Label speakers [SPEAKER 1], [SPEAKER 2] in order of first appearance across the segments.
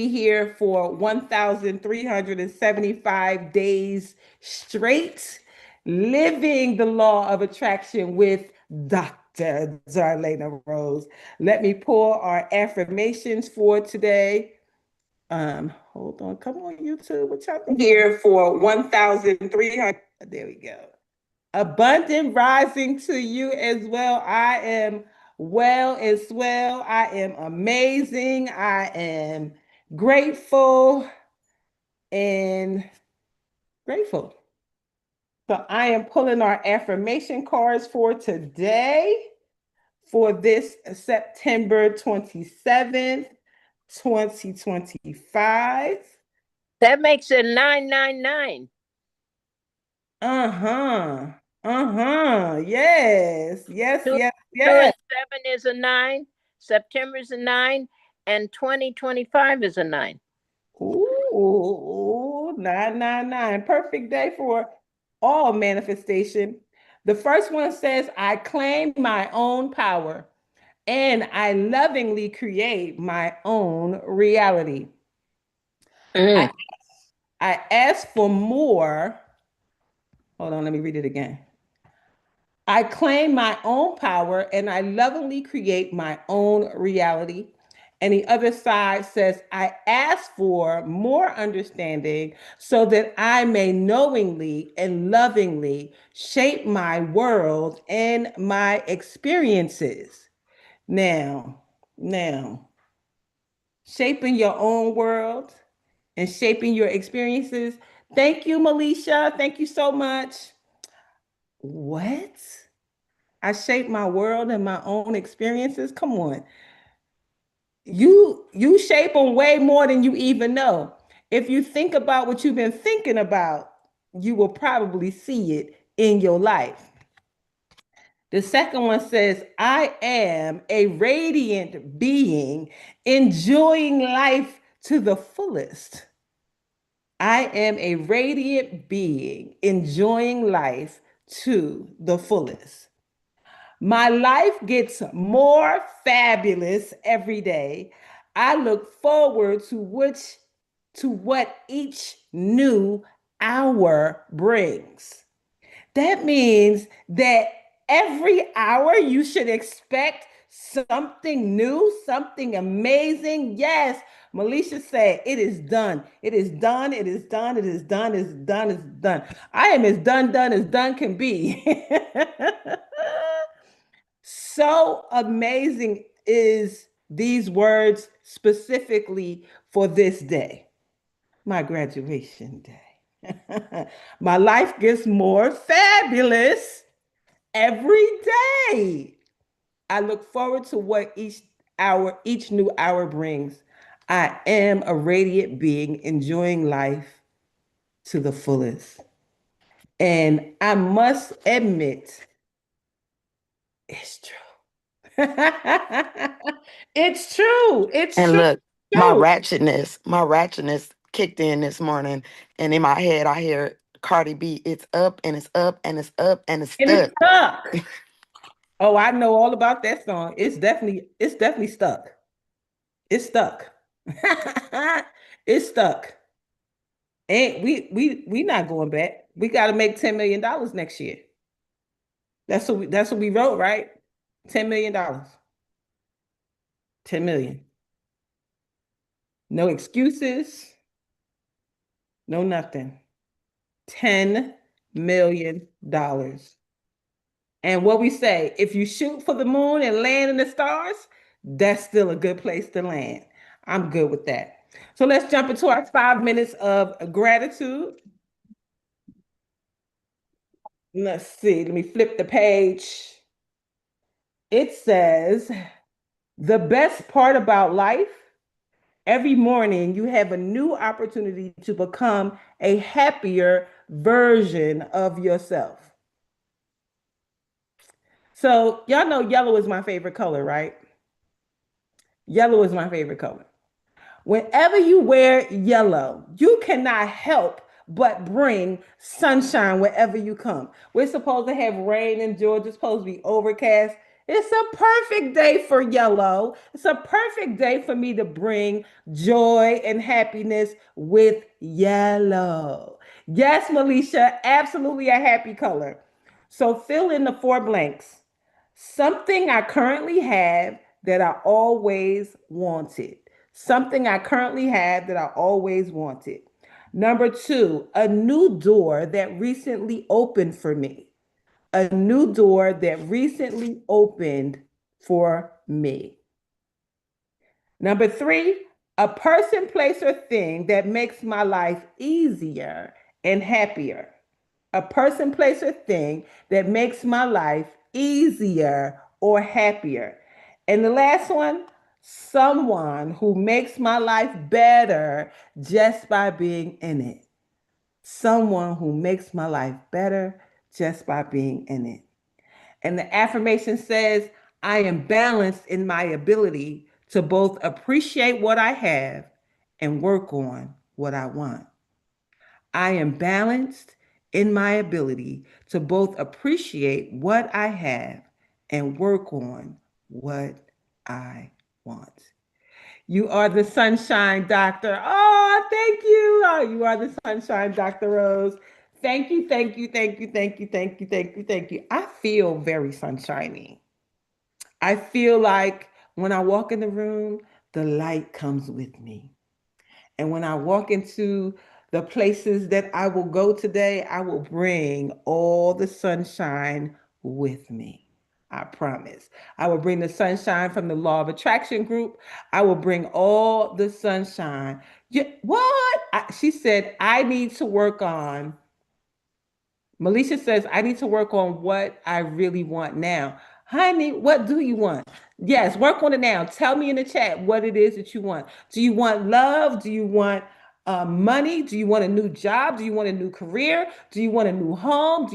[SPEAKER 1] here for 1,375 days straight, living the law of attraction with Dr. Darlaina Rose. Let me pull our affirmations for today. Hold on, come on, YouTube. What y'all think? Here for 1,300. There we go. Abundant rising to you as well. I am well as well. I am amazing. I am grateful and grateful. So I am pulling our affirmation cards for today for this September 27th, 2025.
[SPEAKER 2] That makes it 999.
[SPEAKER 1] Uh-huh. Uh-huh. Yes. Yes,
[SPEAKER 2] Two,
[SPEAKER 1] yes,
[SPEAKER 2] two
[SPEAKER 1] yes.
[SPEAKER 2] and 7 is a 9. September is a 9. And 2025 is a 9.
[SPEAKER 1] Ooh, 999. Perfect day for all manifestation. The first one says, I claim my own power and I lovingly create my own reality. I,
[SPEAKER 2] Mm.
[SPEAKER 1] I ask for more. Hold on, let me read it again. I claim my own power and I lovingly create my own reality. And the other side says, I ask for more understanding so that I may knowingly and lovingly shape my world and my experiences. Now, shaping your own world and shaping your experiences. Thank you, Melisha. Thank you so much. What? I shape my world and my own experiences. Come on. You shape them way more than you even know. If you think about what you've been thinking about, you will probably see it in your life. The second one says, I am a radiant being enjoying life to the fullest. I am a radiant being enjoying life to the fullest. My life gets more fabulous every day. I look forward to what each new hour brings. That means that every hour you should expect something new, something amazing. Yes, Melisha said, it is done. It is done. It is done. It is done. It's done. It's done. I am as done as done can be. So amazing is these words specifically for this day, my graduation day. My life gets more fabulous every day. I look forward to what each new hour brings. I am a radiant being enjoying life to the fullest. And I must admit, it's true. It's true. It's
[SPEAKER 3] And
[SPEAKER 1] true.
[SPEAKER 3] look,
[SPEAKER 1] True.
[SPEAKER 3] my ratchetness kicked in this morning, and in my head I hear Cardi B, it's up and it's up and it's up and it's
[SPEAKER 1] And it's
[SPEAKER 3] stuck.
[SPEAKER 1] stuck. Oh, I know all about that song. It's definitely stuck. It's stuck. It's stuck. And we not going back. We got to make $10 million next year. That's what we wrote, right? $10 million. 10 million. No excuses, no nothing. $10 million. And what we say, if you shoot for the moon and land in the stars, that's still a good place to land. I'm good with that. So let's jump into our 5 minutes of gratitude. Let's see, let me flip the page. It says, the best part about life, every morning you have a new opportunity to become a happier version of yourself. So, y'all know yellow is my favorite color, right? Yellow is my favorite color. Whenever you wear yellow, you cannot help but bring sunshine wherever you come. We're supposed to have rain in Georgia, it's supposed to be overcast. It's a perfect day for yellow. It's a perfect day for me to bring joy and happiness with yellow. Yes, Melisha, absolutely a happy color. So fill in the four blanks. Something I currently have that I always wanted. Something I currently have that I always wanted. Number two, a new door that recently opened for me. A new door that recently opened for me. Number three, a person, place, or thing that makes my life easier and happier. A person, place, or thing that makes my life easier or happier. And the last one, someone who makes my life better just by being in it. Someone who makes my life better just by being in it. And the affirmation says, I am balanced in my ability to both appreciate what I have and work on what I want. I am balanced in my ability to both appreciate what I have and work on what I want. You are the sunshine doctor. Oh, thank you. Oh, you are the sunshine Dr. Rose. Thank you, thank you, thank you, thank you, thank you, thank you, thank you. I feel very sunshiny. I feel like when I walk in the room, the light comes with me. And when I walk into the places that I will go today, I will bring all the sunshine with me. I promise. I will bring the sunshine from the Law of Attraction group. I will bring all the sunshine. What? She said, I need to work on. Melisha says, I need to work on what I really want now. Honey, what do you want? Yes, work on it now. Tell me in the chat what it is that you want. Do you want love? Do you want money? Do you want a new job? Do you want a new career? Do you want a new home?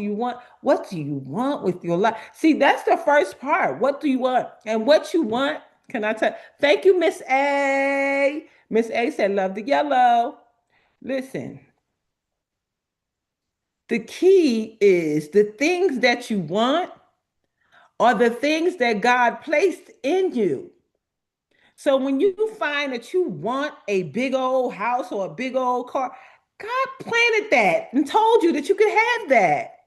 [SPEAKER 1] What do you want with your life? See, that's the first part. What do you want? And what you want, can I tell? Thank you, Miss A. Miss A said, love the yellow. Listen, the key is the things that you want are the things that God placed in you. So when you find that you want a big old house or a big old car, God planted that and told you that you could have that.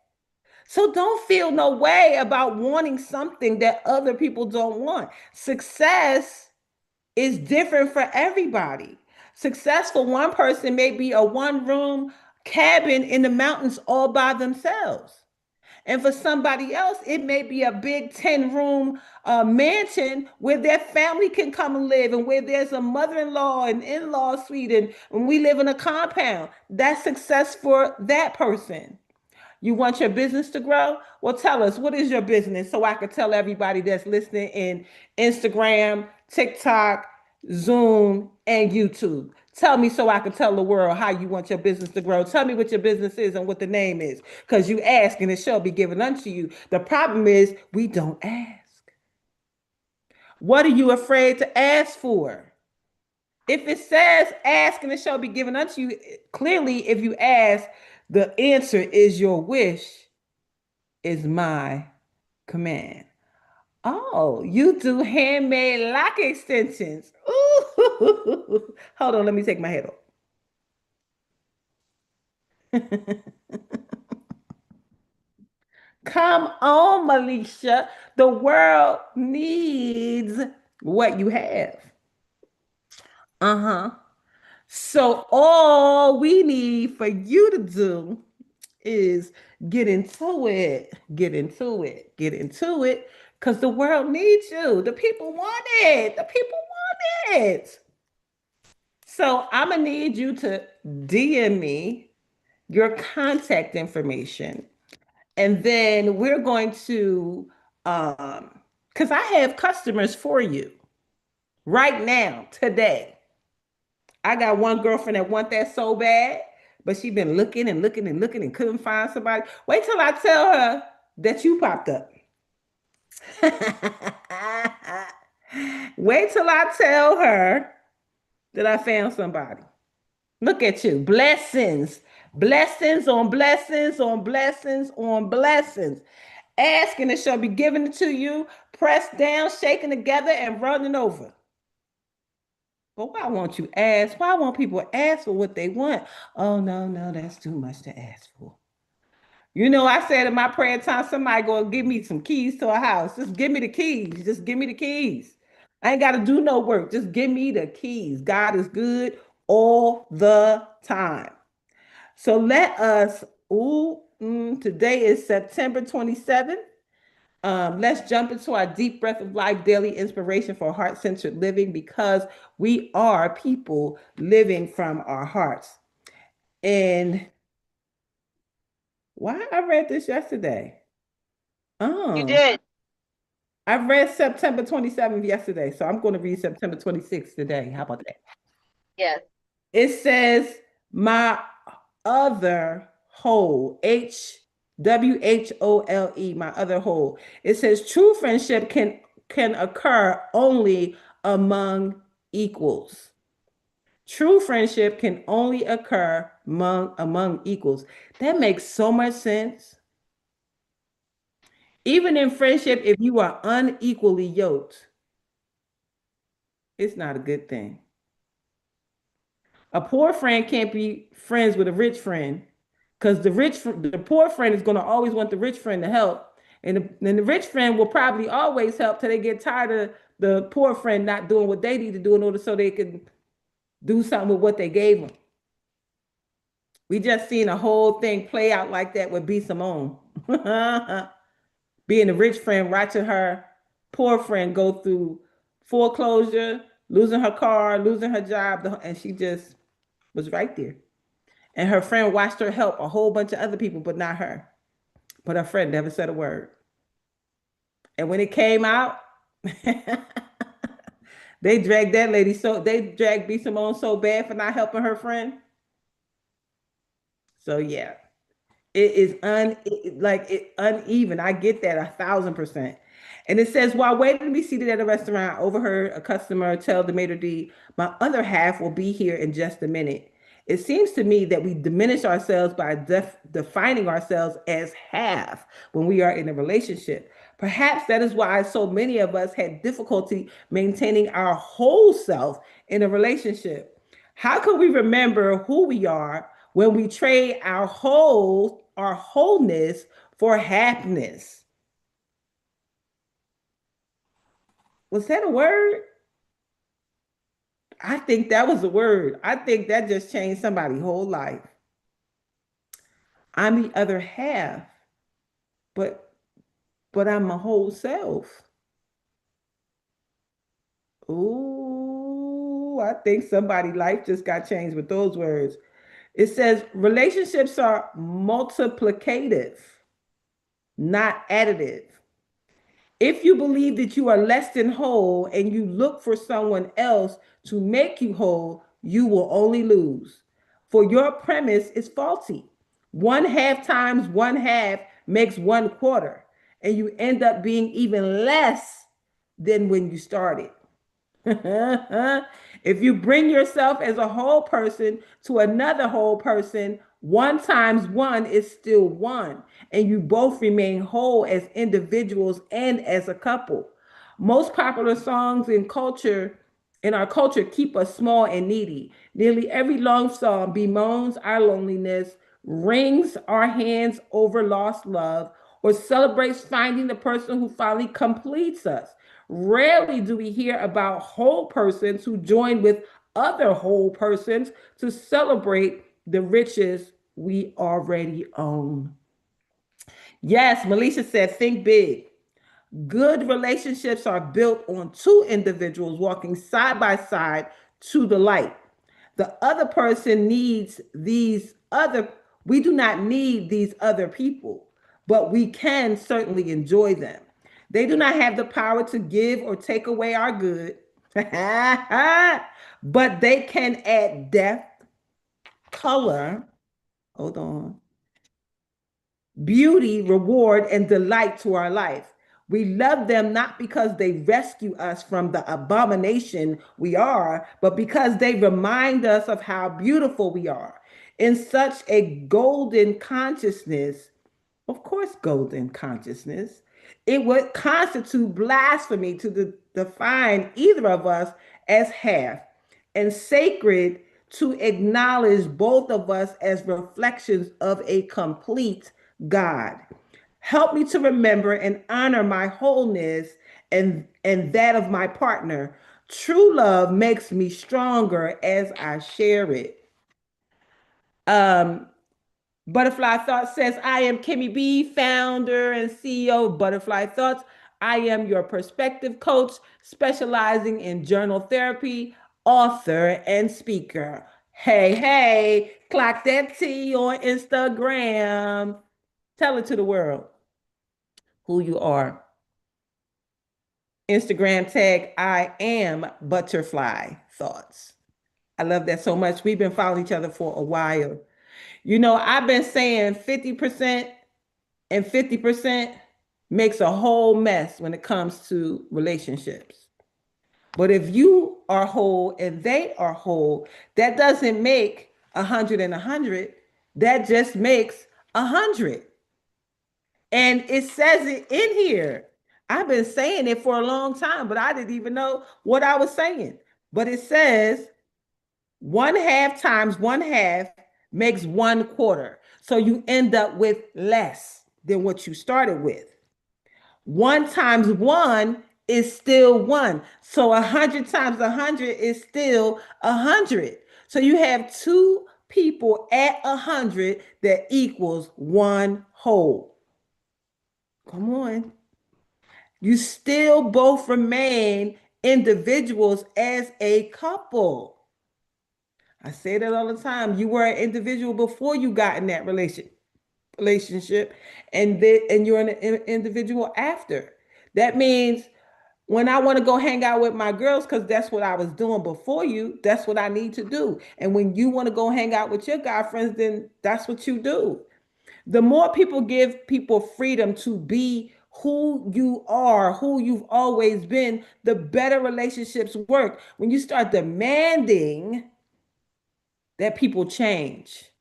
[SPEAKER 1] So don't feel no way about wanting something that other people don't want. Success is different for everybody. Success for one person may be a one room cabin in the mountains all by themselves. And for somebody else, it may be a big 10-room mansion where their family can come and live and where there's a mother-in-law and in-law suite and we live in a compound. That's success for that person. You want your business to grow? Well, tell us, what is your business so I can tell everybody that's listening in Instagram, TikTok, Zoom, and YouTube. Tell me so I can tell the world how you want your business to grow. Tell me what your business is and what the name is. Because you ask and it shall be given unto you. The problem is we don't ask. What are you afraid to ask for? If it says ask and it shall be given unto you, clearly if you ask, the answer is your wish is my command. Oh, you do handmade lock extensions. Ooh. Hold on, let me take my head off. Come on, Melisha. The world needs what you have. Uh-huh. So all we need for you to do is get into it, get into it, get into it, because the world needs you. The people want it. The people want it. So I'm gonna need you to DM me your contact information, and then we're going to because I have customers for you right now, today. I got one girlfriend that want that so bad, but she been looking and looking and looking and couldn't find somebody. Wait till I tell her that you popped up. Wait till I tell her that I found somebody. Look at you. Blessings. Blessings on blessings on blessings on blessings. Ask and it shall be given to you, pressed down, shaken together, and running over. But why won't you ask? Why won't people ask for what they want? Oh, no, no, that's too much to ask for. You know, I said in my prayer time, somebody go give me some keys to a house. Just give me the keys. Just give me the keys. I ain't got to do no work. Just give me the keys. God is good all the time. So let us, today is September 27th. Let's jump into our deep breath of life daily inspiration for heart centered living because we are people living from our hearts. And why I read this yesterday?
[SPEAKER 2] You
[SPEAKER 1] Oh,
[SPEAKER 2] did.
[SPEAKER 1] I read September 27th yesterday, so I'm going to read September 26th today. How about that?
[SPEAKER 2] Yes.
[SPEAKER 1] It says, my other whole, HWHOLE, my other whole. It says, true friendship can occur only among equals. True friendship can only occur among equals. That makes so much sense. Even in friendship, if you are unequally yoked, it's not a good thing. A poor friend can't be friends with a rich friend because the poor friend is going to always want the rich friend to help, and the rich friend will probably always help till they get tired of the poor friend not doing what they need to do in order so they can do something with what they gave them. We just seen a whole thing play out like that with B Simone, being a rich friend, watching her poor friend go through foreclosure, losing her car, losing her job, and she just was right there. And her friend watched her help a whole bunch of other people, but not her. But her friend never said a word. And when it came out, they dragged B Simone so bad for not helping her friend. So yeah, it is uneven. I get that 1,000%. And it says, while waiting to be seated at a restaurant, I overheard a customer tell the maitre d', my other half will be here in just a minute. It seems to me that we diminish ourselves by defining ourselves as half when we are in a relationship. Perhaps that is why so many of us had difficulty maintaining our whole self in a relationship. How can we remember who we are when we trade our wholeness for happiness? Was that a word? I think that was a word. I think that just changed somebody's whole life. I'm the other half, but I'm my whole self. Ooh, I think somebody's life just got changed with those words. It says relationships are multiplicative, not additive. If you believe that you are less than whole and you look for someone else to make you whole, you will only lose. For your premise is faulty. One half times one half makes one quarter, and you end up being even less than when you started. If you bring yourself as a whole person to another whole person, one times one is still one, and you both remain whole as individuals and as a couple. Most popular songs in our culture keep us small and needy. Nearly every love song bemoans our loneliness, wrings our hands over lost love, or celebrates finding the person who finally completes us. Rarely do we hear about whole persons who join with other whole persons to celebrate the riches we already own. Yes, Melisha said, think big. Good relationships are built on two individuals walking side by side to the light. The other person needs we do not need these other people, but we can certainly enjoy them. They do not have the power to give or take away our good, but they can add depth, color, hold on, beauty, reward, and delight to our life. We love them not because they rescue us from the abomination we are, but because they remind us of how beautiful we are. In such a golden consciousness, Of course, golden consciousness. It would constitute blasphemy to define either of us as half, and sacred to acknowledge both of us as reflections of a complete God. Help me to remember and honor my wholeness and that of my partner. True love makes me stronger as I share it. Um, Butterfly Thoughts says, I am Kimmy B, founder and CEO of Butterfly Thoughts. I am your perspective coach, specializing in journal therapy, author, and speaker. Hey, hey, clock that T on Instagram. Tell it to the world who you are. Instagram tag, I am Butterfly Thoughts. I love that so much. We've been following each other for a while. I've been saying 50% and 50% makes a whole mess when it comes to relationships. But if you are whole and they are whole, that doesn't make 100 and 100. That just makes 100. And it says it in here. I've been saying it for a long time, but I didn't even know what I was saying. But it says 1/2 times 1/2 makes 1/4. So you end up with less than what you started with. 1 times 1 is still 1. So 100 times 100 is still 100. So you have two people at 100 that equals one whole. Come on. You still both remain individuals as a couple. I say that all the time. You were an individual before you got in that relationship, and you're an individual after. That means when I want to go hang out with my girls, because that's what I was doing before you, that's what I need to do. And when you want to go hang out with your guy friends, then that's what you do. The more people give people freedom to be who you are, who you've always been, the better relationships work. When you start demanding that people change,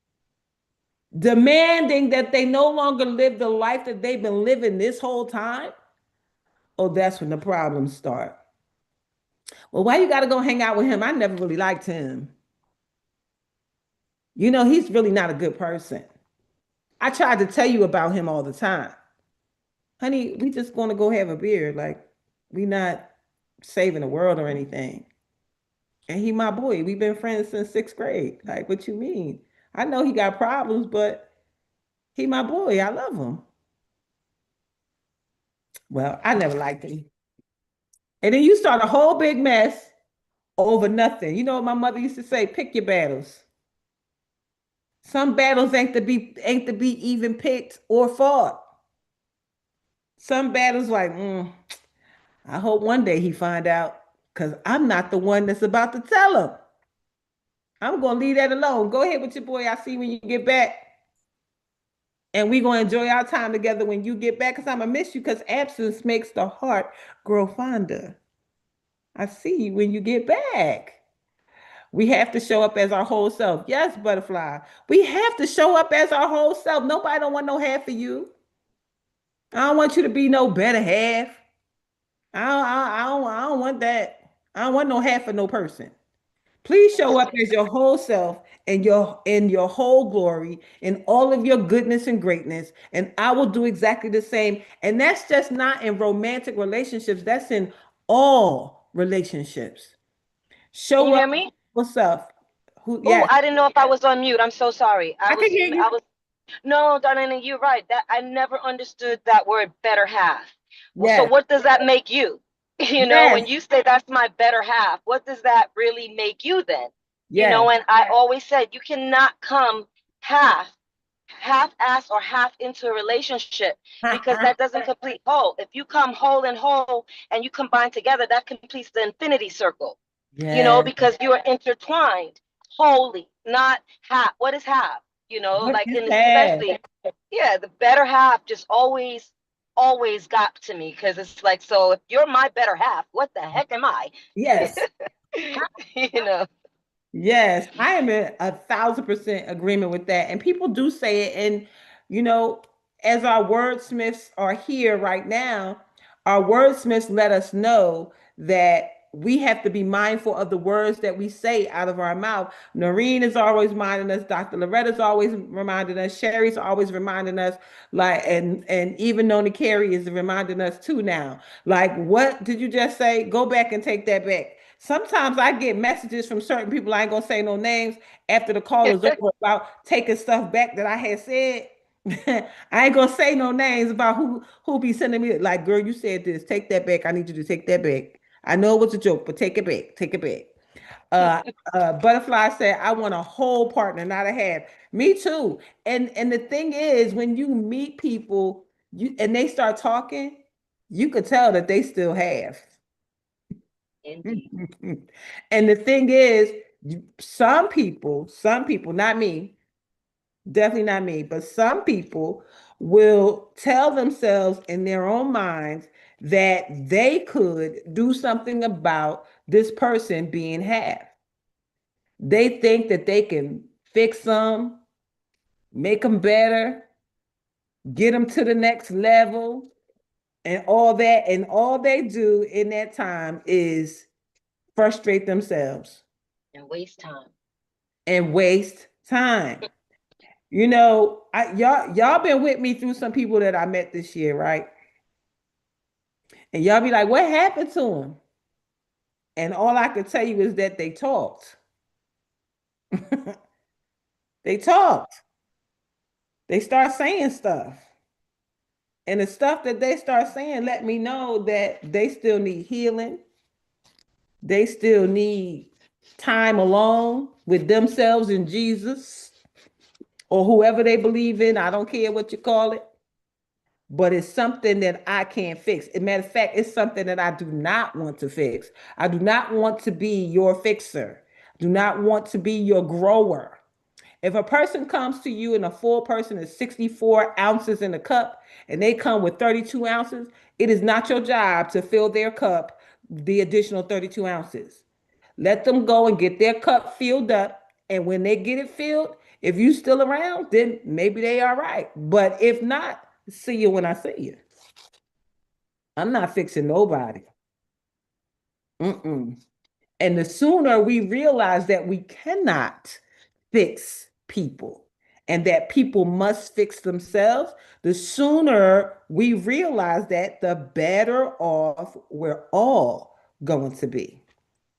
[SPEAKER 1] demanding that they no longer live the life that they've been living this whole time, oh, that's when the problems start. Well, why you got to go hang out with him? I never really liked him. He's really not a good person. I tried to tell you about him all the time. Honey, we just going to go have a beer. Like, we not saving the world or anything. And he my boy. We've been friends since 6th grade. Like, what you mean? I know he got problems, but he my boy. I love him. Well, I never liked him. And then you start a whole big mess over nothing. You know what my mother used to say? Pick your battles. Some battles ain't to be even picked or fought. Some battles like, I hope one day he find out, because I'm not the one that's about to tell him. I'm gonna leave that alone. Go ahead with your boy. I see when you get back. And we're gonna enjoy our time together when you get back, because I'm gonna miss you, because absence makes the heart grow fonder. I see you when you get back. We have to show up as our whole self. Yes, butterfly. We have to show up as our whole self. Nobody don't want no half of you. I don't want you to be no better half. I don't want that. I don't want no half of no person. Please show up as your whole self and your whole glory in all of your goodness and greatness, and I will do exactly the same. And that's just not in romantic relationships. That's in all relationships.
[SPEAKER 4] Can you
[SPEAKER 1] Show up.
[SPEAKER 4] hear me?
[SPEAKER 1] What's up? Who?
[SPEAKER 4] Oh,
[SPEAKER 1] Yes,
[SPEAKER 4] I didn't know if I was on mute. I'm so sorry.
[SPEAKER 1] I can hear
[SPEAKER 4] I
[SPEAKER 1] you.
[SPEAKER 4] was, no, Darlene, you're right. That I never understood that word better half. Well, so
[SPEAKER 1] Yes,
[SPEAKER 4] what does that make you? When
[SPEAKER 1] yes,
[SPEAKER 4] you say that's my better half, what does that really make you then?
[SPEAKER 1] yes.
[SPEAKER 4] And I always said you cannot come half, half-ass or half into a relationship, because that doesn't complete whole. If you come whole and whole and you combine together, that completes the infinity circle.
[SPEAKER 1] Yes.
[SPEAKER 4] Because you are intertwined wholly, not half. What is half?
[SPEAKER 1] What
[SPEAKER 4] Like,
[SPEAKER 1] is
[SPEAKER 4] and
[SPEAKER 1] that?
[SPEAKER 4] especially, yeah, the better half just always got to me, because it's like, so if you're my better half, what the heck am I?
[SPEAKER 1] Yes.
[SPEAKER 4] you know.
[SPEAKER 1] Yes, I am in 1,000% agreement with that. And people do say it, and you know, as our wordsmiths are here right now, our wordsmiths let us know that we have to be mindful of the words that we say out of our mouth. Noreen is always reminding us, Dr. Loretta's always reminding us, Sherry's always reminding us, like, and even Nona Carey is reminding us too now. Like, what did you just say? Go back and take that back. Sometimes I get messages from certain people, I ain't gonna say no names, after the call is over about taking stuff back that I had said. I ain't gonna say no names about who be sending me like, girl, you said this. Take that back. I need you to take that back. I know it was a joke, but take it back. Take it back. Uh, Butterfly said, I want a whole partner, not a half. Me too. And the thing is, when you meet people, and they start talking, you could tell that they still have.
[SPEAKER 4] Indeed.
[SPEAKER 1] And the thing is, some people, not me, definitely not me, but some people will tell themselves in their own minds that they could do something about this person being half. They think that they can fix them, make them better, get them to the next level, and all that. And all they do in that time is frustrate themselves
[SPEAKER 4] And waste time.
[SPEAKER 1] and waste time. You know, y'all been with me through some people that I met this year, right? And y'all be like, what happened to them? And all I could tell you is that they talked. They talked. They start saying stuff. And the stuff that they start saying let me know that they still need healing. They still need time alone with themselves and Jesus or whoever they believe in. I don't care what you call it. But it's something that I can't fix. As a matter of fact, it's something that I do not want to fix. I do not want to be your fixer. Do not want to be your grower. If a person comes to you and a full person is 64 ounces in a cup and they come with 32 ounces, it is not your job to fill their cup the additional 32 ounces. Let them go and get their cup filled up. And when they get it filled, if you still around, then maybe they are right. But if not, see you when I see you. I'm not fixing nobody. Mm-mm. And the sooner we realize that we cannot fix people and that people must fix themselves, the sooner we realize that, the better off we're all going to be.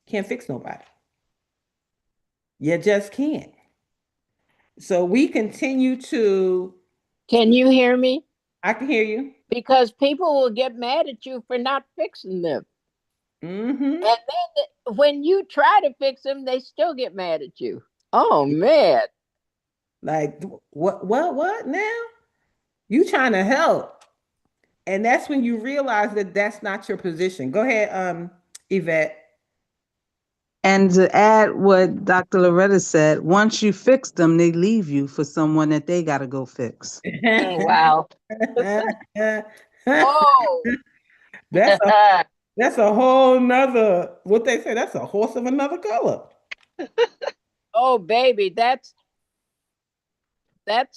[SPEAKER 1] Can't fix nobody. You just can't. So we continue to,
[SPEAKER 2] Can you hear me?
[SPEAKER 1] I can hear you.
[SPEAKER 2] Because people will get mad at you for not fixing them.
[SPEAKER 1] Mm-hmm.
[SPEAKER 2] And then when you try to fix them, they still get mad at you. Oh, man.
[SPEAKER 1] Like, what now? You trying to help. And that's when you realize that that's not your position. Go ahead, Yvette.
[SPEAKER 5] And to add what Dr. Loretta said, once you fix them, they leave you for someone that they got to go fix.
[SPEAKER 4] Wow.
[SPEAKER 2] Oh,
[SPEAKER 1] That's a that's a whole nother, what they say, that's a horse of another color.
[SPEAKER 2] oh, baby, that's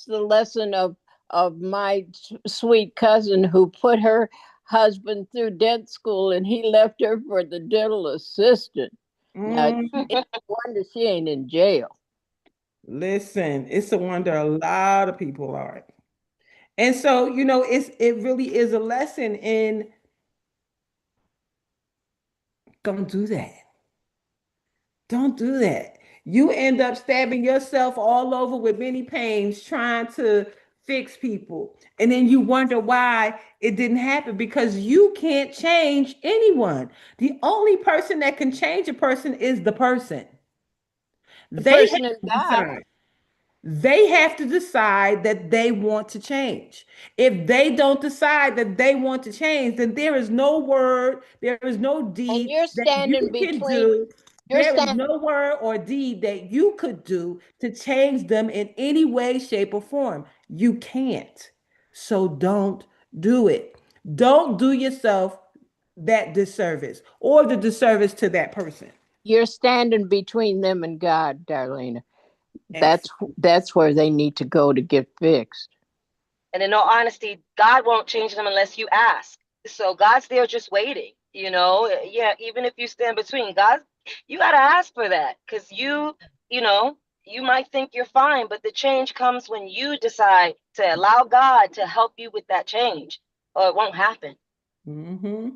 [SPEAKER 2] the lesson of my sweet cousin who put her husband through dent school and he left her for the dental assistant. Now,
[SPEAKER 1] Mm,
[SPEAKER 2] it's a wonder she ain't in jail.
[SPEAKER 1] listen, it's a wonder a lot of people are. And so, you know, it really is a lesson in don't do that. Don't do that. You end up stabbing yourself all over with many pains trying to fix people. And then you wonder why it didn't happen because you can't change anyone. The only person that can change a person is the person.
[SPEAKER 2] The
[SPEAKER 1] They have
[SPEAKER 2] person is
[SPEAKER 1] to
[SPEAKER 2] God.
[SPEAKER 1] decide. They have to decide that they want to change. If they don't decide that they want to change, then there is no word, there is no
[SPEAKER 2] And
[SPEAKER 1] deed
[SPEAKER 2] you're
[SPEAKER 1] that you
[SPEAKER 2] standing
[SPEAKER 1] can
[SPEAKER 2] between,
[SPEAKER 1] do.
[SPEAKER 2] you're
[SPEAKER 1] There is
[SPEAKER 2] standing,
[SPEAKER 1] no word or deed that you could do to change them in any way, shape, or form. You can't. So don't do it. Don't do yourself that disservice or the disservice to that person.
[SPEAKER 2] you're standing between them and God, Darlena.
[SPEAKER 1] Excellent.
[SPEAKER 2] That's where they need to go to get fixed.
[SPEAKER 4] And in all honesty, God won't change them unless you ask. So God's there just waiting, you know. Yeah, even if you stand between God, you got to ask for that, because you know, you might think you're fine, but the change comes when you decide to allow God to help you with that change, or it won't happen,
[SPEAKER 1] Mm-hmm.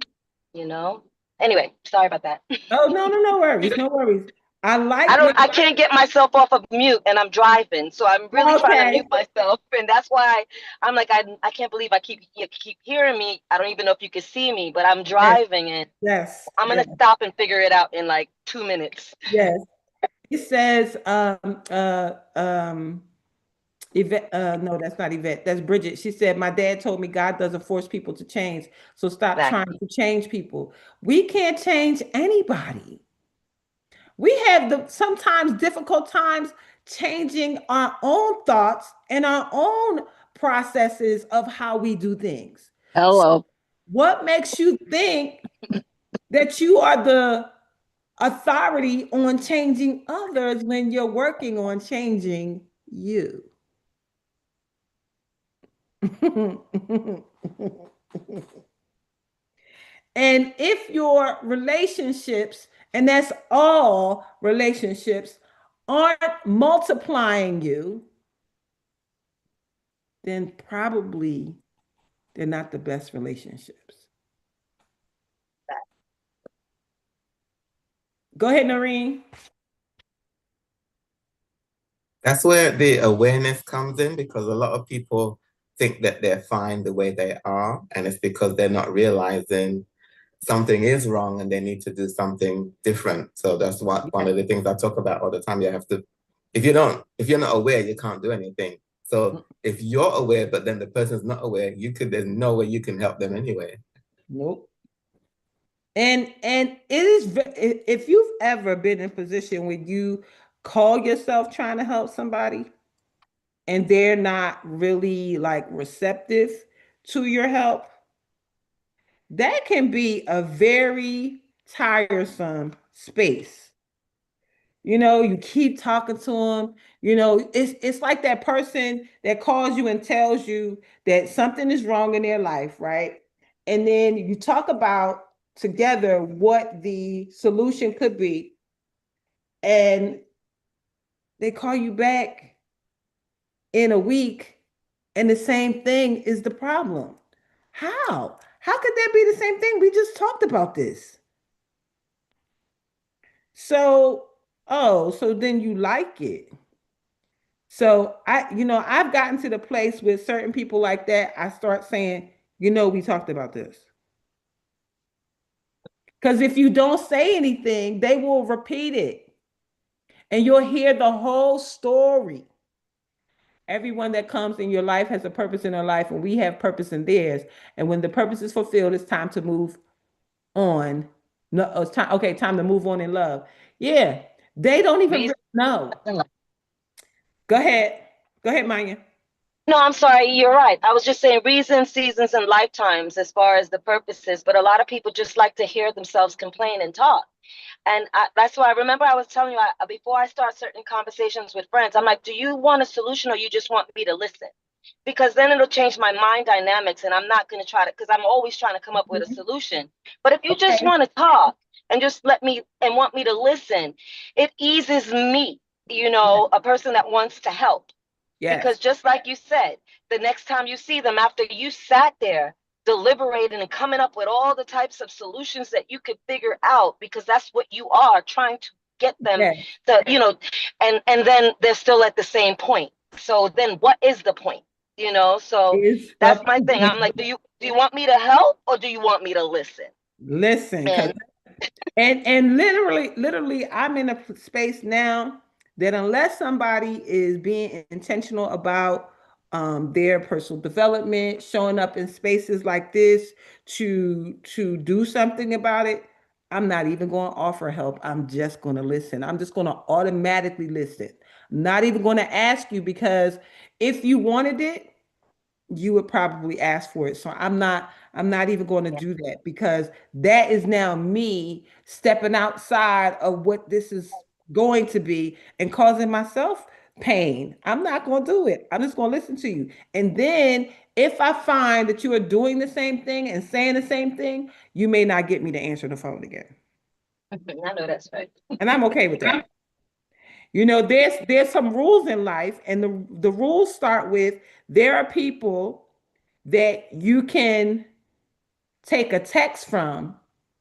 [SPEAKER 4] you know. Anyway, sorry about that.
[SPEAKER 1] Oh, no, no, no worries, no worries. I like what.
[SPEAKER 4] I can't get myself off of mute, and I'm driving, so I'm really trying to
[SPEAKER 1] Okay.
[SPEAKER 4] mute myself, and that's why I'm like, I can't believe you keep hearing me. I don't even know if you can see me, but I'm
[SPEAKER 1] Yes,
[SPEAKER 4] driving, and
[SPEAKER 1] yes,
[SPEAKER 4] I'm
[SPEAKER 1] yes,
[SPEAKER 4] gonna stop and figure it out in like 2 minutes.
[SPEAKER 1] yes. It says, Yvette, no, that's not Yvette. That's Bridget. She said, my dad told me God doesn't force people to change. So stop trying
[SPEAKER 4] Exactly.
[SPEAKER 1] to change people. We can't change anybody. We have the sometimes difficult times changing our own thoughts and our own processes of how we do things. So
[SPEAKER 2] Hello.
[SPEAKER 1] what makes you think that you are the authority on changing others when you're working on changing you? And if your relationships, and that's all relationships, aren't multiplying you, then probably they're not the best relationships. Go ahead, Noreen.
[SPEAKER 6] That's where the awareness comes in, because a lot of people think that they're fine the way they are, and it's because they're not realizing something is wrong and they need to do something different. So that's what one
[SPEAKER 1] Yes.
[SPEAKER 6] of the things I talk about all the time. You have to, if you're not aware, you can't do anything. So if you're aware, but then the person's not aware, there's no way you can help them anyway.
[SPEAKER 1] Nope. And it is if you've ever been in a position where you call yourself trying to help somebody and they're not really like receptive to your help, that can be a very tiresome space. You know, you keep talking to them. You know, it's like that person that calls you and tells you that something is wrong in their life, right? And then you talk about together what the solution could be, and they call you back in a week, and the same thing is the problem. How? How could that be the same thing? We just talked about this. So, oh, so then you like it. So I've gotten to the place with certain people like that. I start saying, we talked about this. Because if you don't say anything, they will repeat it and you'll hear the whole story. Everyone that comes in your life has a purpose in their life, and we have purpose in theirs. And when the purpose is fulfilled, it's time to move on. No, it's time. Okay, time to move on in love. Yeah, they don't even really
[SPEAKER 4] Reason.
[SPEAKER 1] know. Go ahead. Go ahead, Maya.
[SPEAKER 4] No, I'm sorry. You're right. I was just saying reasons, seasons, and lifetimes as far as the purposes. But a lot of people just like to hear themselves complain and talk. And that's why I remember I was telling you, before I start certain conversations with friends, I'm like, do you want a solution or you just want me to listen? Because then it'll change my mind dynamics, and I'm not going to try to, because I'm always trying to come up with a solution. But if you just
[SPEAKER 1] Okay.
[SPEAKER 4] want to talk and just let me and want me to listen, it eases me, a person that wants to help.
[SPEAKER 1] Yes.
[SPEAKER 4] Because just like you said, the next time you see them, after you sat there deliberating and coming up with all the types of solutions that you could figure out, because that's what you are trying to get them
[SPEAKER 1] Yes.
[SPEAKER 4] to, and then they're still at the same point. So then what is the point? So
[SPEAKER 1] Is the
[SPEAKER 4] that's my thing.
[SPEAKER 1] point.
[SPEAKER 4] I'm like, do you want me to help or do you want me to listen?
[SPEAKER 1] Listen, because
[SPEAKER 4] And
[SPEAKER 1] and literally, I'm in a space now that unless somebody is being intentional about their personal development, showing up in spaces like this to do something about it, I'm not even going to offer help. I'm just going to listen. I'm just going to automatically listen. Not even going to ask you, because if you wanted it, you would probably ask for it. So I'm not even going to
[SPEAKER 4] yeah,
[SPEAKER 1] do that, because that is now me stepping outside of what this is going to be and causing myself pain. I'm not going to do it. I'm just going to listen to you. And then if I find that you are doing the same thing and saying the same thing, you may not get me to answer the phone again.
[SPEAKER 4] I know that's right.
[SPEAKER 1] And I'm okay with that. You know, there's some rules in life, and the rules start with there are people that you can take a text from,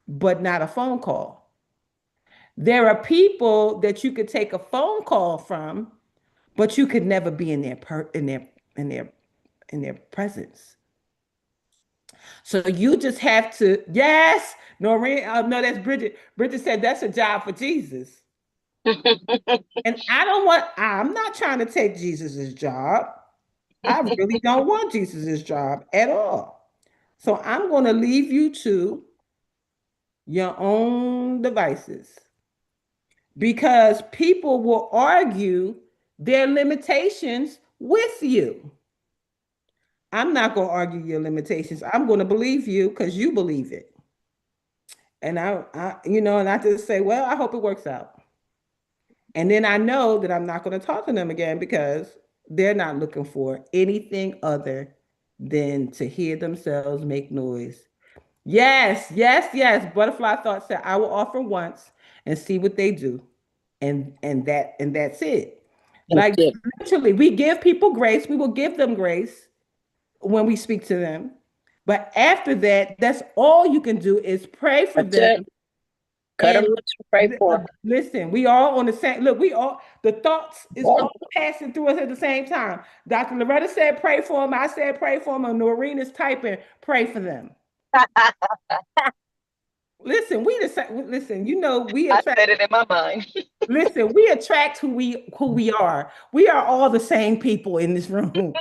[SPEAKER 1] but not a phone call. There are people that you could take a phone call from, but you could never be in in their in their presence. So you just have to, yes, Noreen, no, that's Bridget. Bridget said that's a job for Jesus. And I'm not trying to take Jesus's job. I really don't want Jesus's job at all. So I'm going to leave you to your own devices because people will argue their limitations with you. I'm not going to argue your limitations. I'm going to believe you because you believe it. And and I just say, well, I hope it works out. And then I know that I'm not going to talk to them again because they're not looking for anything other than to hear themselves make noise. Yes, yes, yes. Butterfly thought said, I will offer once and see what they do. And that's it.
[SPEAKER 2] That's
[SPEAKER 1] Like
[SPEAKER 2] it.
[SPEAKER 1] literally, we give people grace. We will give them grace when we speak to them. But after that, that's all you can do is pray for
[SPEAKER 2] That's
[SPEAKER 1] them.
[SPEAKER 2] it. Cut them
[SPEAKER 1] And
[SPEAKER 2] loose and pray for them.
[SPEAKER 1] listen, we all on the same look. We all the thoughts is all passing through us at the same time. Dr. Loretta said, "Pray for them." I said, "Pray for them." And Noreen is typing, "Pray for them." Listen, we the same. Listen, you know we
[SPEAKER 4] I
[SPEAKER 1] attract.
[SPEAKER 4] said it in my mind.
[SPEAKER 1] Listen, we attract who we are. We are all the same people in this room.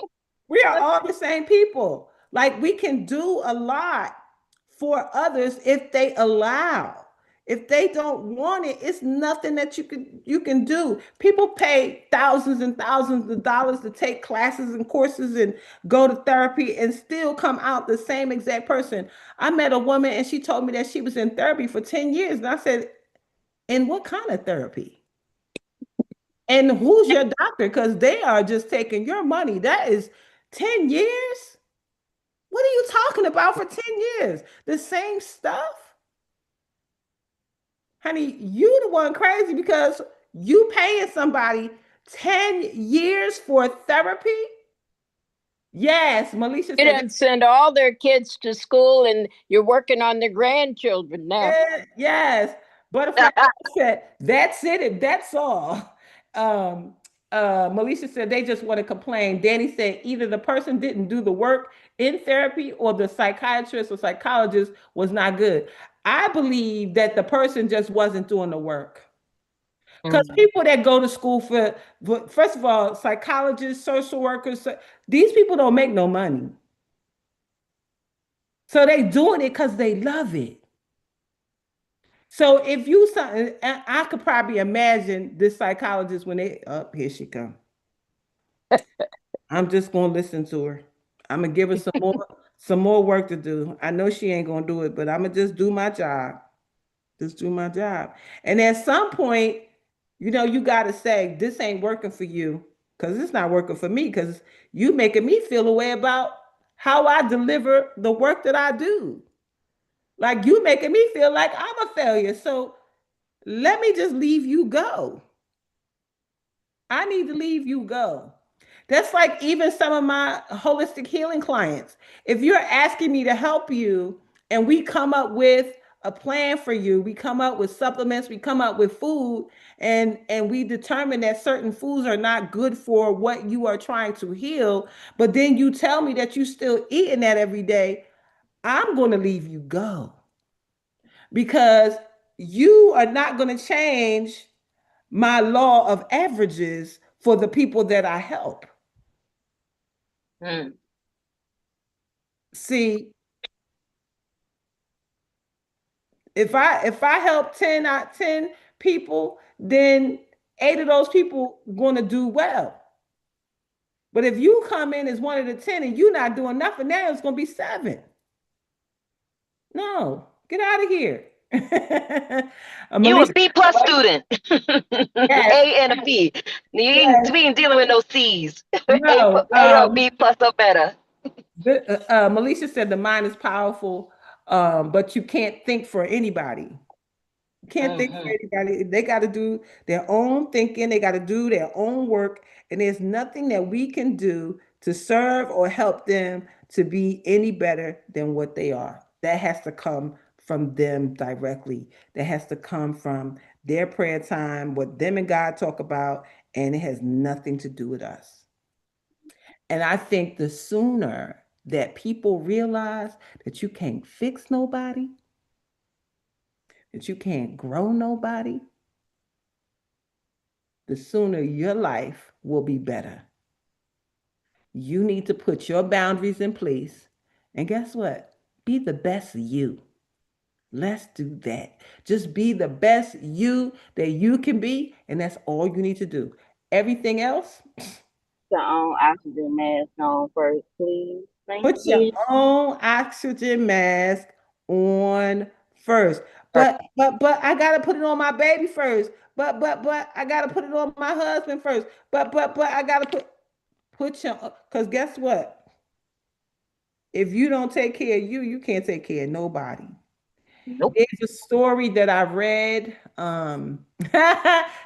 [SPEAKER 1] We are all the same people. Like we can do a lot for others if they allow. If they don't want it, it's nothing that you can do. People pay thousands and thousands of dollars to take classes and courses and go to therapy and still come out the same exact person. I met a woman and she told me that she was in therapy for 10 years. And I said, "And what kind of therapy? And who's your doctor? Because they are just taking your money. That is 10 years? What are you talking about for 10 years? The same stuff? Honey, you the one crazy because you paying somebody 10 years for therapy? Yes, Melisha
[SPEAKER 2] You
[SPEAKER 1] said
[SPEAKER 2] didn't send all their kids to school and you're working on their grandchildren now.
[SPEAKER 1] yes. Butterfly said, that's it, and that's all. Um, Melisha said they just want to complain. Danny said either the person didn't do the work in therapy or the psychiatrist or psychologist was not good. I believe that the person just wasn't doing the work. Because people that go to school first of all, psychologists, social workers, these people don't make no money. So they doing it because they love it. So if you something, I could probably imagine this psychologist when they up here she come. I'm just gonna listen to her. I'm gonna give her some more work to do. I know she ain't gonna do it, but I'm gonna just do my job. Just do my job. And at some point, you gotta say this ain't working for you because it's not working for me because you making me feel a way about how I deliver the work that I do. Like you making me feel like I'm a failure. So let me just leave you go. I need to leave you go. That's like even some of my holistic healing clients. If you're asking me to help you and we come up with a plan for you, we come up with supplements, we come up with food, and we determine that certain foods are not good for what you are trying to heal, but then you tell me that you still eating that every day, I'm going to leave you go because you are not going to change my law of averages for the people that I help.
[SPEAKER 4] Mm.
[SPEAKER 1] See, if I help 10 out 10 people, then 8 of those people gonna do well. But if you come in as one of the 10 and you're not doing nothing, now it's gonna be 7. No, get out of here.
[SPEAKER 4] You a
[SPEAKER 1] Melissa,
[SPEAKER 4] B plus student.
[SPEAKER 1] yes,
[SPEAKER 4] A and a B.
[SPEAKER 1] yes,
[SPEAKER 4] We ain't dealing with no C's.
[SPEAKER 1] no.
[SPEAKER 4] A or B plus or better.
[SPEAKER 1] Melissa said the mind is powerful, but you can't think for anybody. You can't think for
[SPEAKER 4] Hmm.
[SPEAKER 1] anybody. They got to do their own thinking. They got to do their own work. And there's nothing that we can do to serve or help them to be any better than what they are. That has to come from them directly. That has to come from their prayer time, what them and God talk about, and it has nothing to do with us. And I think the sooner that people realize that you can't fix nobody, that you can't grow nobody, the sooner your life will be better. You need to put your boundaries in place. And guess what? Be the best you. Let's do that. Just be the best you that you can be. And that's all you need to do. Everything else,
[SPEAKER 7] Your own oxygen mask on first, please. Thank
[SPEAKER 1] put your
[SPEAKER 7] you.
[SPEAKER 1] own oxygen mask on first. But I gotta put it on my baby first. But I gotta put it on my husband first. But I gotta put your, because guess what? If you don't take care of you, you can't take care of nobody.
[SPEAKER 4] Nope.
[SPEAKER 1] There's a story that I read.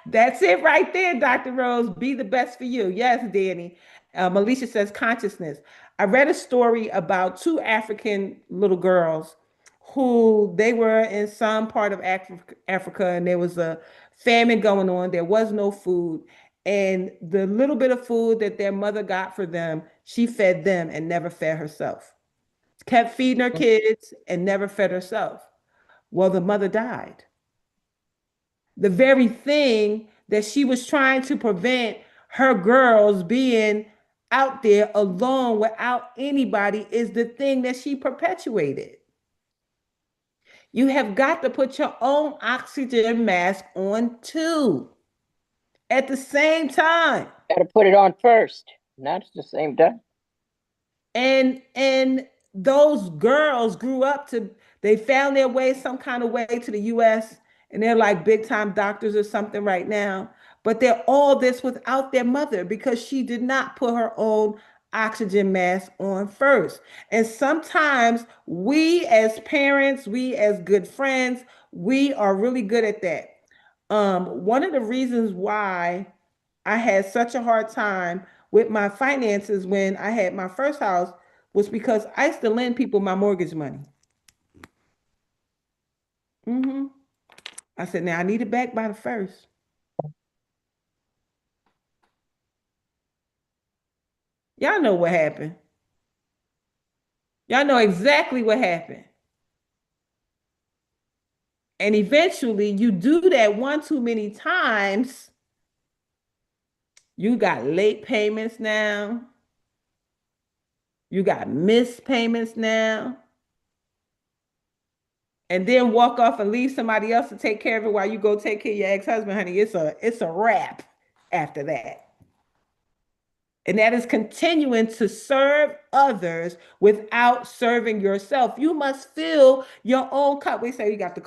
[SPEAKER 1] That's it right there, Dr. Rose. Be the best for you. Yes, Danny. Alicia says consciousness. I read a story about two African little girls who they were in some part of Africa, and there was a famine going on. There was no food. And the little bit of food that their mother got for them, she fed them and never fed herself. Kept feeding her kids and never fed herself. Well, the mother died. The very thing that she was trying to prevent her girls being out there alone without anybody is the thing that she perpetuated. You have got to put your own oxygen mask on too at the same time.
[SPEAKER 2] Got to put it on first, not at the same time.
[SPEAKER 1] And those girls grew up to, they found their way some kind of way to the US, and they're like big time doctors or something right now, but they're all this without their mother because she did not put her own oxygen mask on first. And sometimes we as parents, we as good friends, we are really good at that. One of the reasons why I had such a hard time with my finances when I had my first house was because I used to lend people my mortgage money. Hmm. I said, now I need it back by the first. Y'all know what happened. Y'all know exactly what happened. And eventually, you do that one too many times. You got late payments now. You got missed payments now. And then walk off and leave somebody else to take care of it while you go take care of your ex-husband, honey. It's a wrap after that. And that is continuing to serve others without serving yourself. You must fill your own cup. We say you got the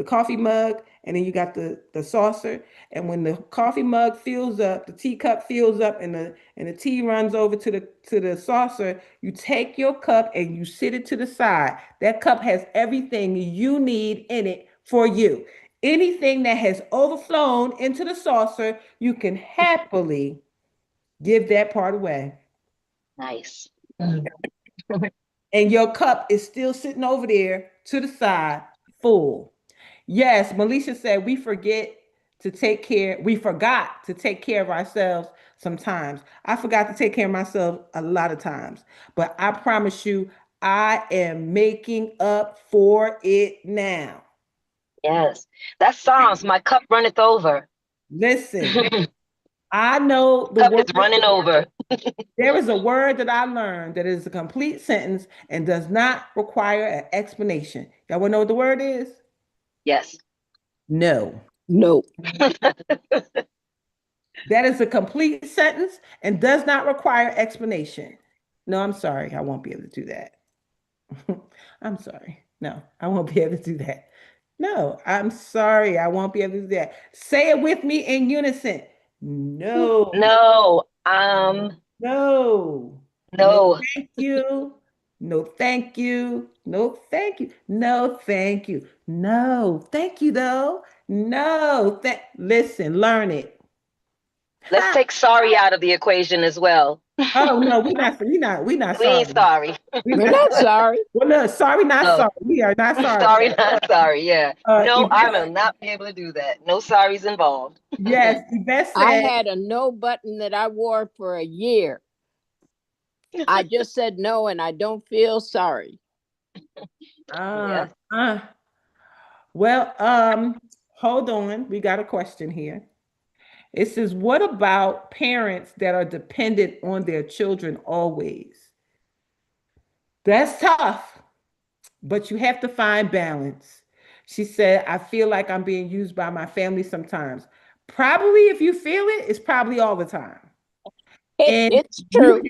[SPEAKER 1] coffee mug, and then you got the saucer. And when the coffee mug fills up, the teacup fills up, and the tea runs over to the saucer, you take your cup and you sit it to the side. That cup has everything you need in it for you. Anything that has overflown into the saucer, you can happily give that part away.
[SPEAKER 4] Nice.
[SPEAKER 1] And your cup is still sitting over there to the side, full. Yes, Melisha said we forgot to take care of ourselves sometimes. I forgot to take care of myself a lot of times. But I promise you, I am making up for it now.
[SPEAKER 4] Yes. That's Psalms. My cup runneth over.
[SPEAKER 1] Listen, I know the
[SPEAKER 4] Cup
[SPEAKER 1] word.
[SPEAKER 4] is running over.
[SPEAKER 1] There is a word that I learned that is a complete sentence and does not require an explanation. Y'all want to know what the word is?
[SPEAKER 4] Yes.
[SPEAKER 1] No.
[SPEAKER 2] No.
[SPEAKER 1] That is a complete sentence and does not require explanation. No, I'm sorry. I won't be able to do that. I'm sorry. No, I won't be able to do that. No, I'm sorry. I won't be able to do that. Say it with me in unison. No,
[SPEAKER 4] No,
[SPEAKER 1] no, no,
[SPEAKER 4] no.
[SPEAKER 1] thank you. No, thank you. No, thank you. No, thank you. No, thank you, though. No, listen, learn it.
[SPEAKER 4] Let's
[SPEAKER 1] Ha!
[SPEAKER 4] take sorry out of the equation as well.
[SPEAKER 1] Oh no, we not
[SPEAKER 4] We ain't
[SPEAKER 1] sorry.
[SPEAKER 4] sorry.
[SPEAKER 1] We're
[SPEAKER 2] We're
[SPEAKER 1] not
[SPEAKER 2] not
[SPEAKER 1] sorry.
[SPEAKER 2] sorry.
[SPEAKER 1] Well, no, sorry, not
[SPEAKER 4] No,
[SPEAKER 1] sorry. We are not sorry.
[SPEAKER 4] sorry, not sorry. Yeah. No, I
[SPEAKER 1] Yvette,
[SPEAKER 4] will not be able to do that. No sorries involved.
[SPEAKER 1] yes, Yvette
[SPEAKER 2] I
[SPEAKER 1] said,
[SPEAKER 2] had a no button that I wore for a year. I just said no and I don't feel sorry.
[SPEAKER 1] uh,
[SPEAKER 4] Yes.
[SPEAKER 1] uh. Well, hold on. We got a question here. It says, what about parents that are dependent on their children always? That's tough, but you have to find balance. She said, I feel like I'm being used by my family sometimes. Probably if you feel it, it's probably all the time. And
[SPEAKER 2] It's
[SPEAKER 1] you
[SPEAKER 2] true.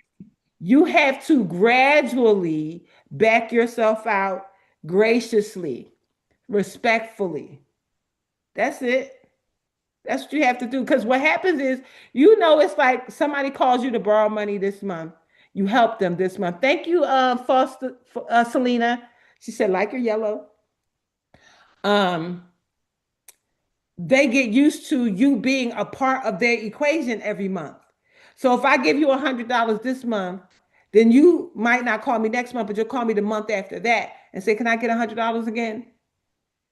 [SPEAKER 1] you have to gradually back yourself out graciously, respectfully. That's it. That's what you have to do. Because what happens is, it's like somebody calls you to borrow money this month. You help them this month. Thank you, Foster, Selena. She said, like your yellow. Um, they get used to you being a part of their equation every month. So if I give you $100 this month, then you might not call me next month, but you'll call me the month after that and say, "Can I get $100 again?"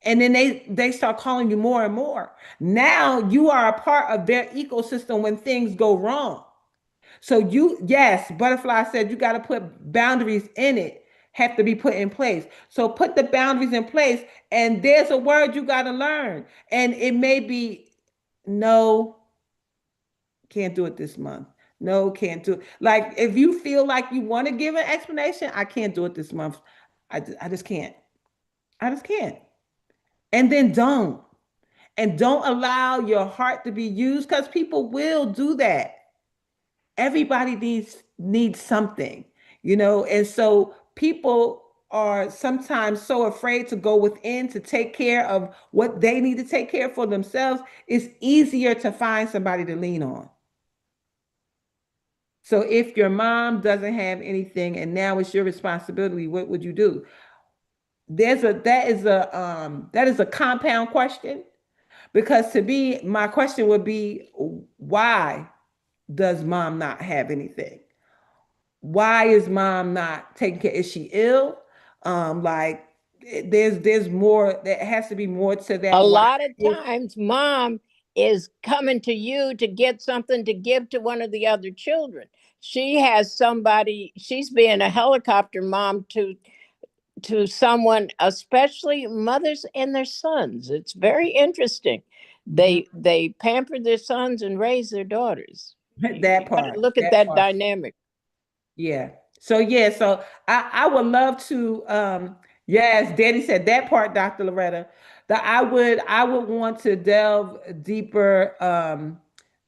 [SPEAKER 1] And then they start calling you more and more. Now you are a part of their ecosystem when things go wrong. So yes, Butterfly said you got to put boundaries in it, have to be put in place. So put the boundaries in place, and there's a word you got to learn. And it may be no, can't do it this month. No, can't do it. Like if you feel like you want to give an explanation, I can't do it this month. I just can't. I just can't. And then don't. And don't allow your heart to be used because people will do that. Everybody needs something, and so people are sometimes so afraid to go within to take care of what they need to take care of for themselves. It's easier to find somebody to lean on. So if your mom doesn't have anything and now it's your responsibility, what would you do? That is a compound question, because to me, my question would be, why does mom not have anything? Why is mom not taking care? Is she ill? Like there's more. There has to be more to
[SPEAKER 2] A
[SPEAKER 1] that. Why?
[SPEAKER 2] lot of times, mom is coming to you to get something to give to one of the other children. She has somebody, she's being a helicopter mom to someone, especially mothers and their sons. It's very interesting.
[SPEAKER 1] Mhm.
[SPEAKER 2] They pamper their sons and raise their daughters.
[SPEAKER 1] That
[SPEAKER 2] You got to
[SPEAKER 1] part.
[SPEAKER 2] look at
[SPEAKER 1] That
[SPEAKER 2] that
[SPEAKER 1] part.
[SPEAKER 2] dynamic.
[SPEAKER 1] Yeah. So I would love to yes, Daddy said that part, Dr. Loretta. That I would want to delve deeper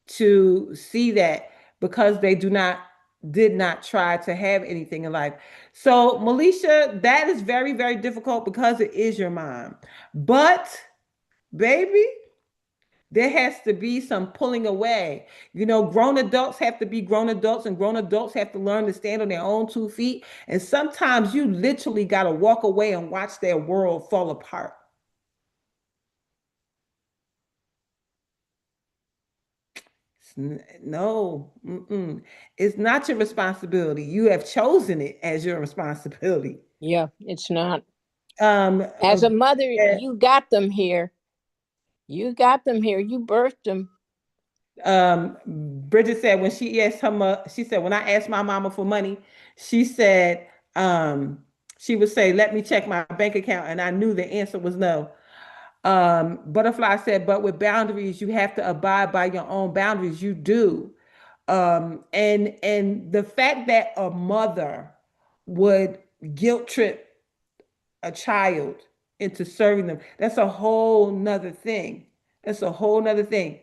[SPEAKER 1] to see that, because they did not try to have anything in life. So Melisha, that is very, very difficult because it is your mom. But baby, there has to be some pulling away. Grown adults have to be grown adults, and grown adults have to learn to stand on their own 2 feet. And sometimes you literally got to walk away and watch their world fall apart. No, mm-mm. It's not your responsibility. You have chosen it as your responsibility.
[SPEAKER 2] Yeah, it's not.
[SPEAKER 1] Um,
[SPEAKER 2] As a mother,
[SPEAKER 1] yeah,
[SPEAKER 2] you got them here. You got them here. You birthed them.
[SPEAKER 1] Bridget said when she asked her, she said, when I asked my mama for money, she said, she would say, "Let me check my bank account," and I knew the answer was no. Butterfly said, "But with boundaries, you have to abide by your own boundaries. You do." And the fact that a mother would guilt trip a child into serving them, that's a whole nother thing. That's a whole nother thing.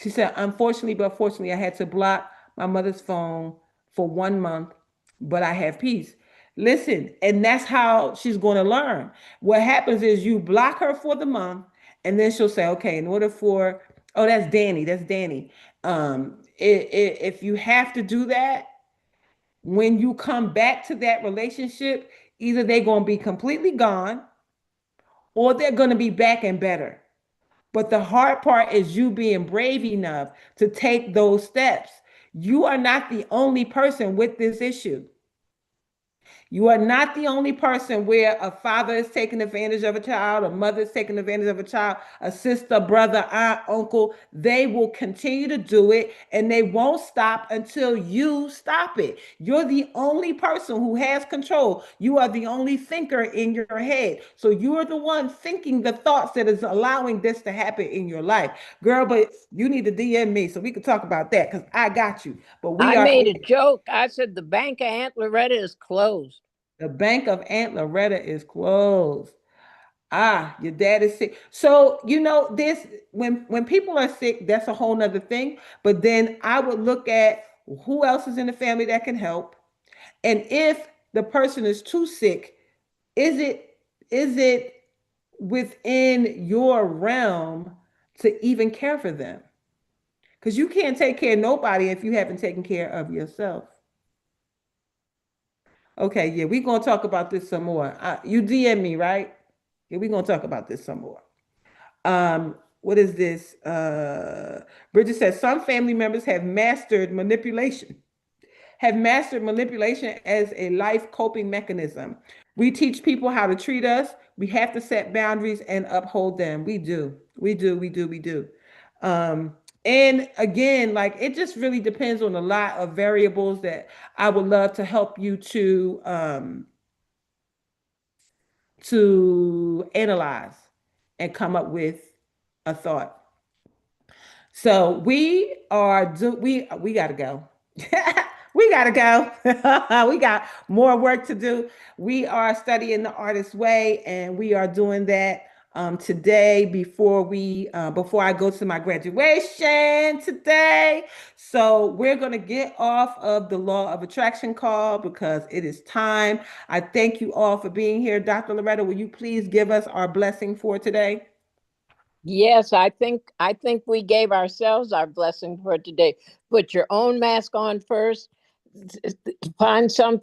[SPEAKER 1] She said, unfortunately, but fortunately, I had to block my mother's phone for 1 month, but I have peace. Listen, and that's how she's going to learn. What happens is you block her for the month, and then she'll say, okay, in order for, oh, that's Danny, that's Danny. If you have to do that, when you come back to that relationship, either they're going to be completely gone or they're going to be back and better. But the hard part is you being brave enough to take those steps. You are not the only person with this issue. You are not the only person where a father is taking advantage of a child, a mother is taking advantage of a child, a sister, brother, aunt, uncle. They will continue to do it and they won't stop until you stop it. You're the only person who has control. You are the only thinker in your head. So you're the one thinking the thoughts that is allowing this to happen in your life. Girl, but you need to DM me so we can talk about that because I got you. But we
[SPEAKER 2] I
[SPEAKER 1] are.
[SPEAKER 2] made a joke. I said the Bank of Aunt Loretta is closed.
[SPEAKER 1] The Bank of Aunt Loretta is closed. Ah, your dad is sick. So, this when people are sick, that's a whole nother thing. But then I would look at who else is in the family that can help. And if the person is too sick, is it within your realm to even care for them? Because you can't take care of nobody if you haven't taken care of yourself. Okay, yeah, we're gonna talk about this some more. You DM me, right? Yeah, we're gonna talk about this some more. What is this? Bridget says some family members have mastered manipulation as a life coping mechanism. We teach people how to treat us. We have to set boundaries and uphold them. We do. We do. We do. We do. And again, like it just really depends on a lot of variables that I would love to help you to analyze and come up with a thought. So we gotta go. We gotta go. We got more work to do. We are studying the artist's way, and we are doing that today before I go to my graduation today. So we're gonna get off of the law of attraction call because it is time. I thank you all for being here. Dr. Loretta, will you please give us our blessing for today?
[SPEAKER 2] Yes, I think we gave ourselves our blessing for today. Put your own mask on first. Find some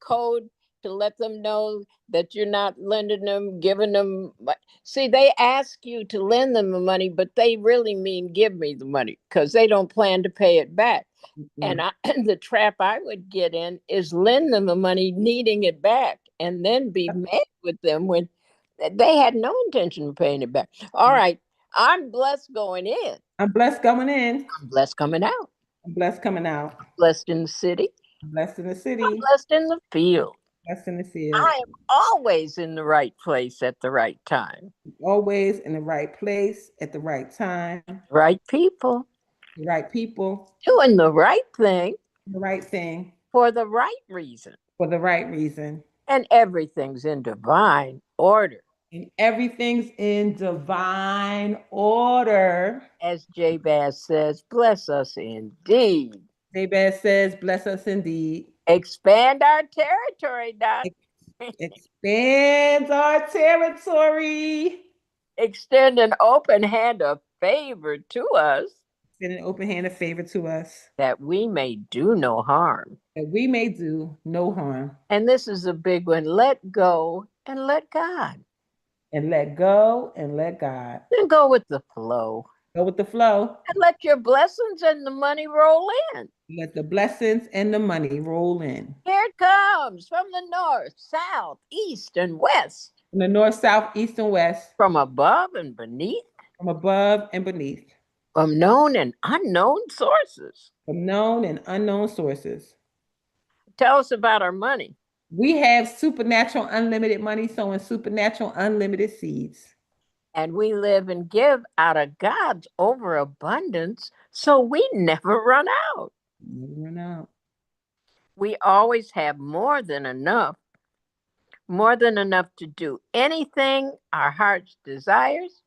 [SPEAKER 2] code to let them know that you're not lending them, giving them. See, they ask you to lend them the money, but they really mean give me the money because they don't plan to pay it back. And the trap I would get in is lend them the money, needing it back, and then be mad with them when they had no intention of paying it back. All right. I'm blessed going in.
[SPEAKER 1] I'm blessed coming in.
[SPEAKER 2] I'm blessed coming out.
[SPEAKER 1] I'm blessed coming out.
[SPEAKER 2] Blessed in the city.
[SPEAKER 1] I'm blessed in the
[SPEAKER 2] I'm
[SPEAKER 1] city.
[SPEAKER 2] blessed in the field.
[SPEAKER 1] Blessed in the field.
[SPEAKER 2] I am always in the right place at the right time.
[SPEAKER 1] Always in the right place at the right time.
[SPEAKER 2] Right people
[SPEAKER 1] The right people.
[SPEAKER 2] doing the right thing
[SPEAKER 1] The right thing
[SPEAKER 2] for the right reason.
[SPEAKER 1] for the right reason.
[SPEAKER 2] And everything's in divine order.
[SPEAKER 1] And everything's in divine order.
[SPEAKER 2] As Jabez says, bless us indeed.
[SPEAKER 1] Jabez says, bless us indeed.
[SPEAKER 2] Expand our territory, Doc.
[SPEAKER 1] Expands our territory.
[SPEAKER 2] Extend an open hand of favor to us
[SPEAKER 1] Extend an open hand of favor to us
[SPEAKER 2] that we may do no harm.
[SPEAKER 1] that we may do no harm.
[SPEAKER 2] And this is a big one. Let go and let God.
[SPEAKER 1] And let go and let God.
[SPEAKER 2] Then go with the flow.
[SPEAKER 1] Go with the flow.
[SPEAKER 2] And let your blessings and the money roll in.
[SPEAKER 1] Let the blessings and the money roll in.
[SPEAKER 2] Here it comes from the north, south, east, and west.
[SPEAKER 1] From the north, south, east, and west.
[SPEAKER 2] From above and beneath.
[SPEAKER 1] From above and beneath.
[SPEAKER 2] From known and unknown sources.
[SPEAKER 1] From known and unknown sources.
[SPEAKER 2] Tell us about our money.
[SPEAKER 1] We have supernatural unlimited money sowing supernatural unlimited seeds.
[SPEAKER 2] And we live and give out of God's overabundance, so we never run out.
[SPEAKER 1] Never run out.
[SPEAKER 2] We always have more than enough to do anything our hearts desires,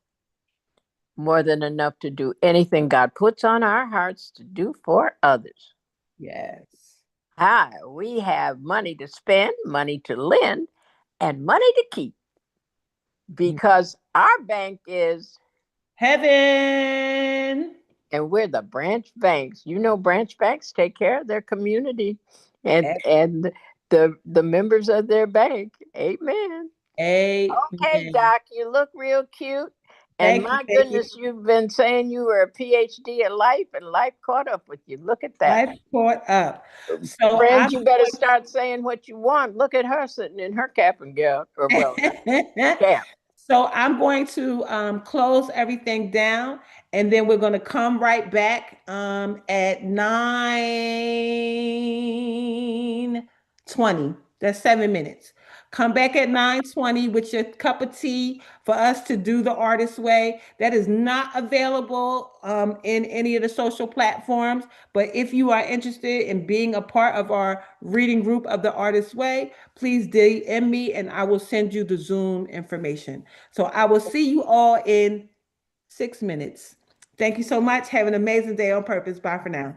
[SPEAKER 2] more than enough to do anything God puts on our hearts to do for others.
[SPEAKER 1] Yes.
[SPEAKER 2] Hi, we have money to spend, money to lend, and money to keep because our bank is,
[SPEAKER 1] Heaven.
[SPEAKER 2] and we're the branch banks. You know, branch banks take care of their community and the members of their bank. Amen. Okay,
[SPEAKER 1] Amen.
[SPEAKER 2] Doc, you look real cute. And
[SPEAKER 1] Thank you,
[SPEAKER 2] my
[SPEAKER 1] thank you.
[SPEAKER 2] goodness, you've been saying you were a PhD at life, and life caught up with you. Look at that.
[SPEAKER 1] Life caught up. So
[SPEAKER 2] Friends,
[SPEAKER 1] I'm
[SPEAKER 2] you better start saying what you want. Look at her sitting in her cap and gown, or well, not cap.
[SPEAKER 1] so I'm going to close everything down, and then we're going to come right back at 9:20. That's 7 minutes. Come back at 9:20 with your cup of tea for us to do the artist way. That is not available in any of the social platforms. But if you are interested in being a part of our reading group of the artist way, please DM me and I will send you the Zoom information. So I will see you all in 6 minutes. Thank you so much. Have an amazing day on purpose. Bye for now.